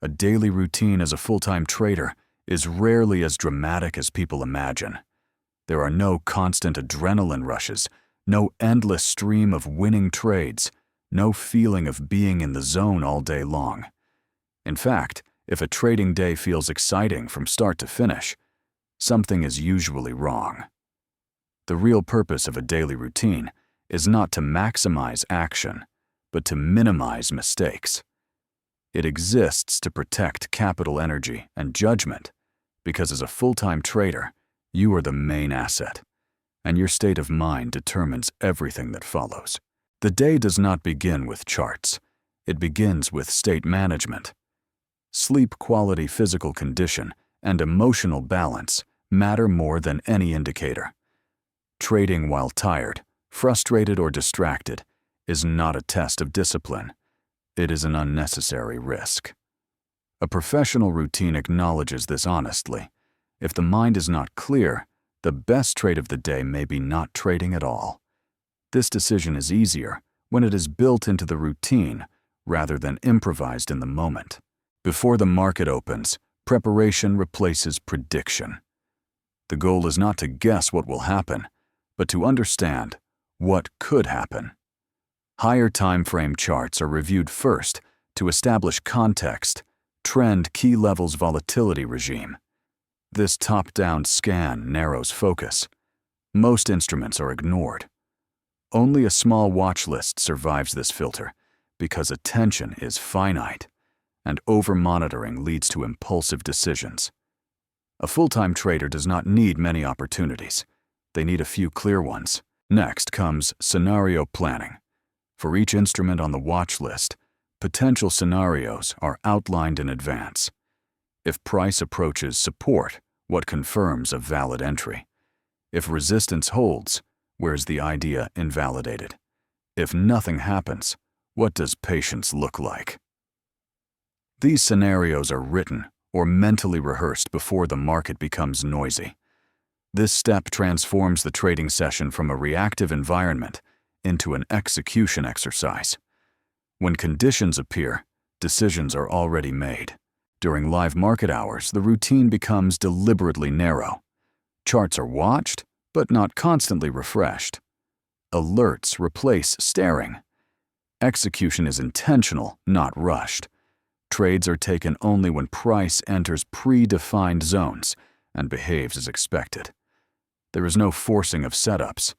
A daily routine as a full-time trader is rarely as dramatic as people imagine. There are no constant adrenaline rushes, no endless stream of winning trades, no feeling of being in the zone all day long. In fact, if a trading day feels exciting from start to finish, something is usually wrong. The real purpose of a daily routine is not to maximize action, but to minimize mistakes. It exists to protect capital energy and judgment, because as a full-time trader, you are the main asset, and your state of mind determines everything that follows. The day does not begin with charts. It begins with state management. Sleep quality, physical condition, and emotional balance matter more than any indicator. Trading while tired, frustrated, or distracted is not a test of discipline. It is an unnecessary risk. A professional routine acknowledges this honestly. If the mind is not clear, the best trade of the day may be not trading at all. This decision is easier when it is built into the routine rather than improvised in the moment. Before the market opens, preparation replaces prediction. The goal is not to guess what will happen, but to understand what could happen. Higher time frame charts are reviewed first to establish context, trend, key levels, volatility regime. This top-down scan narrows focus. Most instruments are ignored. Only a small watch list survives this filter because attention is finite, and over-monitoring leads to impulsive decisions. A full-time trader does not need many opportunities. They need a few clear ones. Next comes scenario planning. For each instrument on the watch list, potential scenarios are outlined in advance. If price approaches support, what confirms a valid entry? If resistance holds, where's the idea invalidated? If nothing happens, what does patience look like? These scenarios are written or mentally rehearsed before the market becomes noisy. This step transforms the trading session from a reactive environment into an execution exercise. When conditions appear, decisions are already made. During live market hours, the routine becomes deliberately narrow. Charts are watched, but not constantly refreshed. Alerts replace staring. Execution is intentional, not rushed. Trades are taken only when price enters predefined zones and behaves as expected. There is no forcing of setups.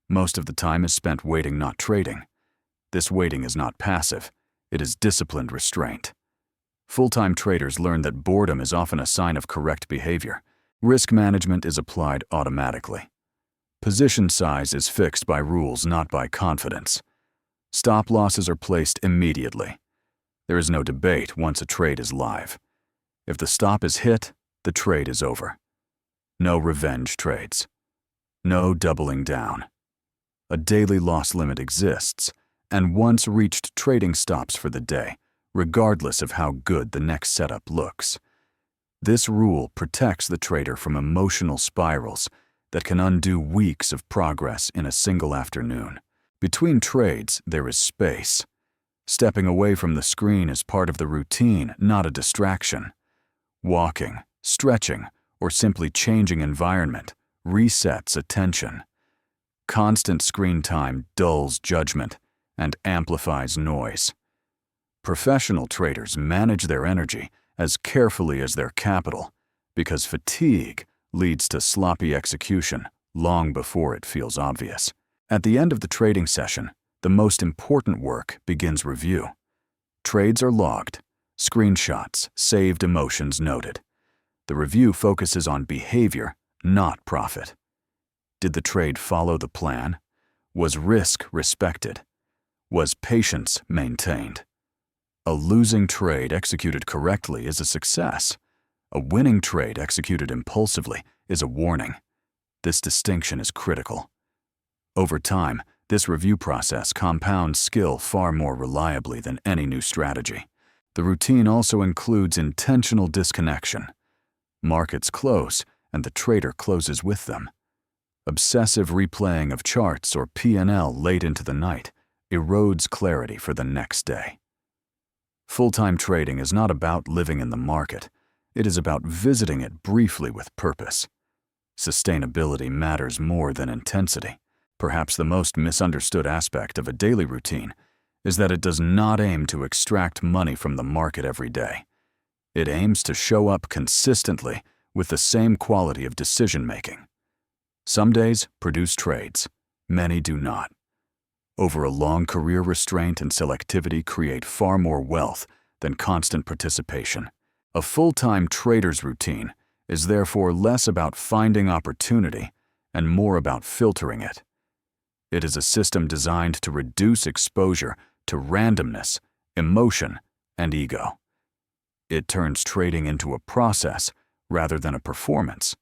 Most of the time is spent waiting, not trading. This waiting is not passive. It is disciplined restraint. Full-time traders learn that boredom is often a sign of correct behavior. Risk management is applied automatically. Position size is fixed by rules, not by confidence. Stop losses are placed immediately. There is no debate once a trade is live. If the stop is hit, the trade is over. No revenge trades. No doubling down. A daily loss limit exists, and once reached, trading stops for the day, regardless of how good the next setup looks. This rule protects the trader from emotional spirals that can undo weeks of progress in a single afternoon. Between trades, there is space. Stepping away from the screen is part of the routine, not a distraction. Walking, stretching, or simply changing environment resets attention. Constant screen time dulls judgment and amplifies noise. Professional traders manage their energy as carefully as their capital, because fatigue leads to sloppy execution long before it feels obvious. At the end of the trading session, the most important work begins review. Trades are logged, screenshots, saved, emotions noted. The review focuses on behavior, not profit. Did the trade follow the plan? Was risk respected? Was patience maintained? A losing trade executed correctly is a success. A winning trade executed impulsively is a warning. This distinction is critical. Over time, this review process compounds skill far more reliably than any new strategy. The routine also includes intentional disconnection. Markets close, and the trader closes with them. Obsessive replaying of charts or P&L late into the night erodes clarity for the next day. Full-time trading is not about living in the market. It is about visiting it briefly with purpose. Sustainability matters more than intensity. Perhaps the most misunderstood aspect of a daily routine is that it does not aim to extract money from the market every day. It aims to show up consistently with the same quality of decision-making. Some days produce trades, many do not. Over a long career, restraint and selectivity create far more wealth than constant participation. A full-time trader's routine is therefore less about finding opportunity and more about filtering it. It is a system designed to reduce exposure to randomness, emotion, and ego. It turns trading into a process rather than a performance.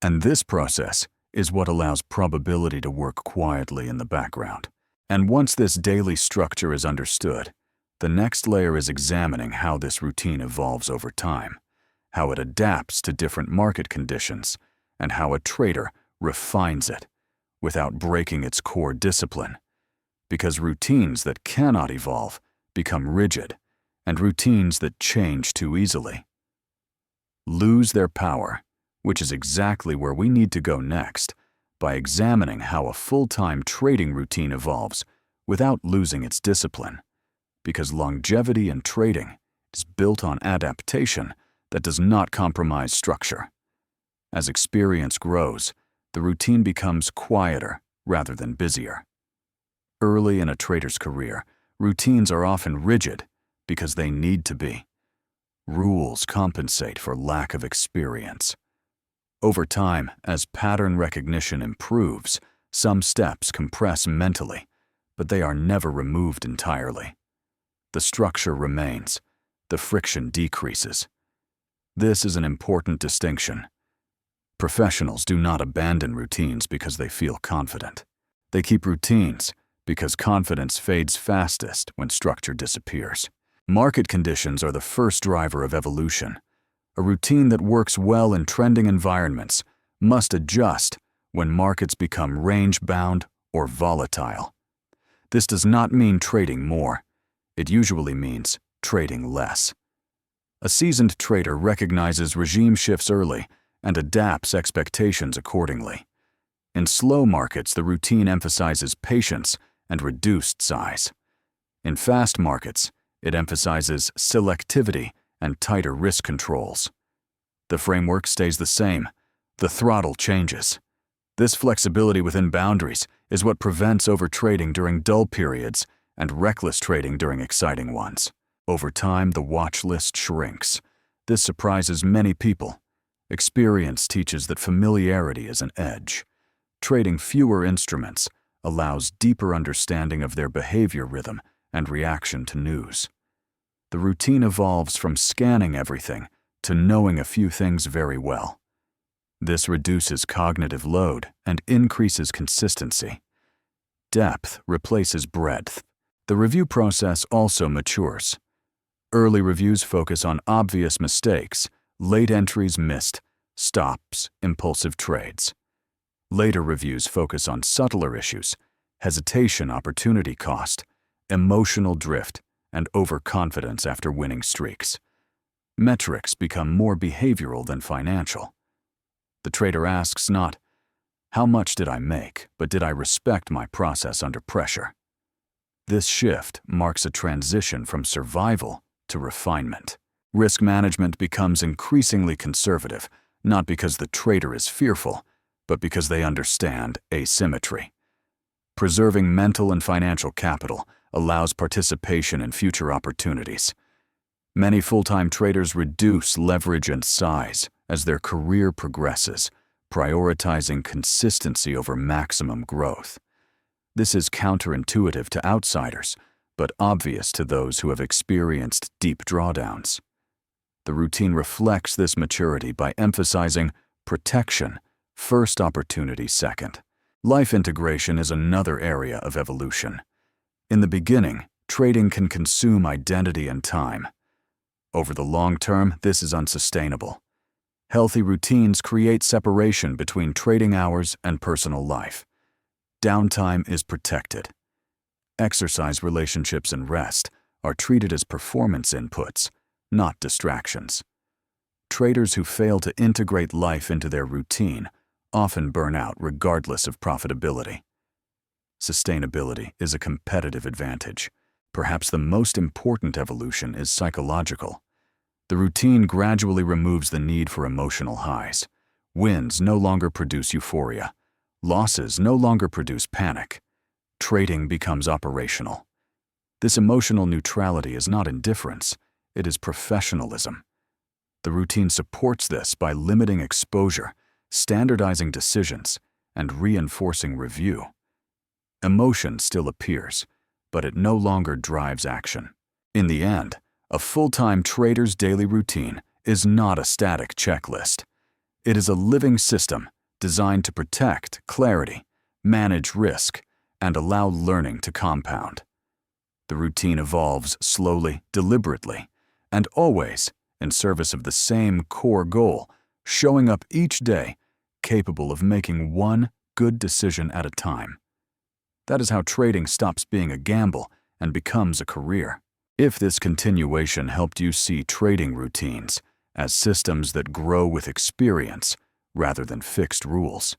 And this process is what allows probability to work quietly in the background. And once this daily structure is understood, the next layer is examining how this routine evolves over time, how it adapts to different market conditions, and how a trader refines it without breaking its core discipline. Because routines that cannot evolve become rigid, and routines that change too easily lose their power, which is exactly where we need to go next, by examining how a full-time trading routine evolves without losing its discipline. Because longevity in trading is built on adaptation that does not compromise structure. As experience grows, the routine becomes quieter rather than busier. Early in a trader's career, routines are often rigid because they need to be. Rules compensate for lack of experience. Over time, as pattern recognition improves, some steps compress mentally, but they are never removed entirely. The structure remains, the friction decreases. This is an important distinction. Professionals do not abandon routines because they feel confident. They keep routines because confidence fades fastest when structure disappears. Market conditions are the first driver of evolution. A routine that works well in trending environments must adjust when markets become range-bound or volatile. This does not mean trading more. It usually means trading less. A seasoned trader recognizes regime shifts early and adapts expectations accordingly. In slow markets, the routine emphasizes patience and reduced size. In fast markets, it emphasizes selectivity and tighter risk controls. The framework stays the same. The throttle changes. This flexibility within boundaries is what prevents overtrading during dull periods and reckless trading during exciting ones. Over time, the watch list shrinks. This surprises many people. Experience teaches that familiarity is an edge. Trading fewer instruments allows deeper understanding of their behavior rhythm and reaction to news. The routine evolves from scanning everything to knowing a few things very well. This reduces cognitive load and increases consistency. Depth replaces breadth. The review process also matures. Early reviews focus on obvious mistakes, late entries missed, stops, impulsive trades. Later reviews focus on subtler issues, hesitation, opportunity cost, emotional drift, and overconfidence after winning streaks. Metrics become more behavioral than financial. The trader asks not, "How much did I make?" but "Did I respect my process under pressure?" This shift marks a transition from survival to refinement. Risk management becomes increasingly conservative, not because the trader is fearful, but because they understand asymmetry. Preserving mental and financial capital allows participation in future opportunities. Many full-time traders reduce leverage and size as their career progresses, prioritizing consistency over maximum growth. This is counterintuitive to outsiders, but obvious to those who have experienced deep drawdowns. The routine reflects this maturity by emphasizing protection, first, opportunity second. Life integration is another area of evolution. In the beginning, trading can consume identity and time. Over the long term, this is unsustainable. Healthy routines create separation between trading hours and personal life. Downtime is protected. Exercise, relationships, and rest are treated as performance inputs, not distractions. Traders who fail to integrate life into their routine often burn out regardless of profitability. Sustainability is a competitive advantage. Perhaps the most important evolution is psychological. The routine gradually removes the need for emotional highs. Wins no longer produce euphoria. Losses no longer produce panic. Trading becomes operational. This emotional neutrality is not indifference, it is professionalism. The routine supports this by limiting exposure, standardizing decisions, and reinforcing review. Emotion still appears, but it no longer drives action. In the end, a full-time trader's daily routine is not a static checklist. It is a living system designed to protect clarity, manage risk, and allow learning to compound. The routine evolves slowly, deliberately, and always in service of the same core goal, showing up each day capable of making one good decision at a time. That is how trading stops being a gamble and becomes a career. If this continuation helped you see trading routines as systems that grow with experience rather than fixed rules,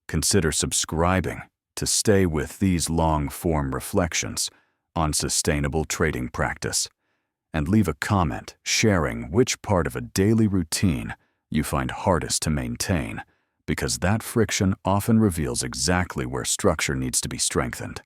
consider subscribing to stay with these long-form reflections on sustainable trading practice, and leave a comment sharing which part of a daily routine you find hardest to maintain, because that friction often reveals exactly where structure needs to be strengthened.